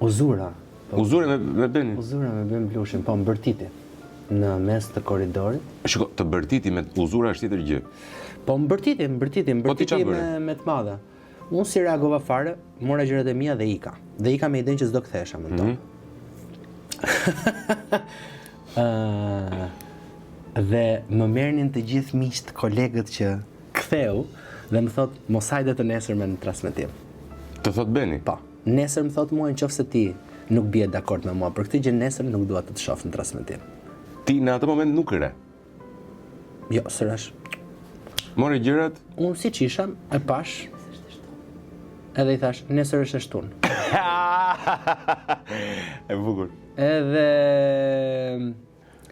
Uzura. Uzure me Benin. Uzura me Ben Blushin, po mbërtiti në mes të korridorit. Shiko, të bërtiti me uzura është tjetër gjë. Po mbërtiti me të madhe. Unë si reagova fare, mora gjërat e mia dhe ika. Dhe ika me idenë që s'do kthehesha më to. Dhe më merrnin të gjithë miqt, kolegët që ktheu dhe më thot mos hajde të nesërme në transmetim. Të thot Beni? Po. Nesër më thot mua nëse ti nuk bie dakord me mua për këtë gjë, nesër nuk dua të të shoh në transmetim. Ti në atë moment nuk re? Jo, sërash. More gjërat? Unë si që isha, e pash, edhe i thash, nesër është e shtun. E bukur. Edhe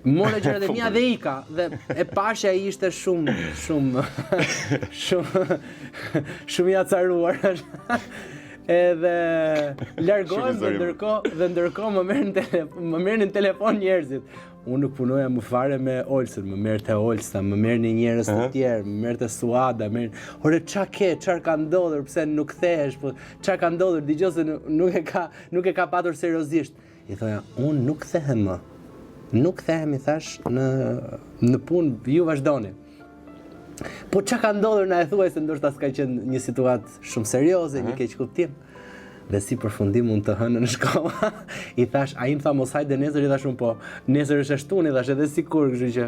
more gjërat e mia dhe ika, dhe e pashja i ishte shumë i acaruar. Edhe largohem dhe ndërkohë më merrnin telefon njerëzit. Unë nuk punoja më fare me Olsën, më merrte Olsa, më merrnin njerëz të tjerë, më merrte Suada, ore ç'a ke, çfarë ka ndodhur, pse nuk kthehesh, po ç'a ka ndodhur, dëgjoj se nuk e ka patur seriozisht. I thoja, unë nuk kthehem më. Nuk kthehem, i thash, në punë, ju vazhdoni. Po ç'a ka ndodhur na e thuaj se ndoshta s'ka qenë një situatë shumë serioze, një keq kuptim. Dhe si përfundim unë të hënë në shkolla, i thash, ai më tha mos hajde nesër, i thash unë po, nesër është e shtun, i thash edhe sikur, kështu që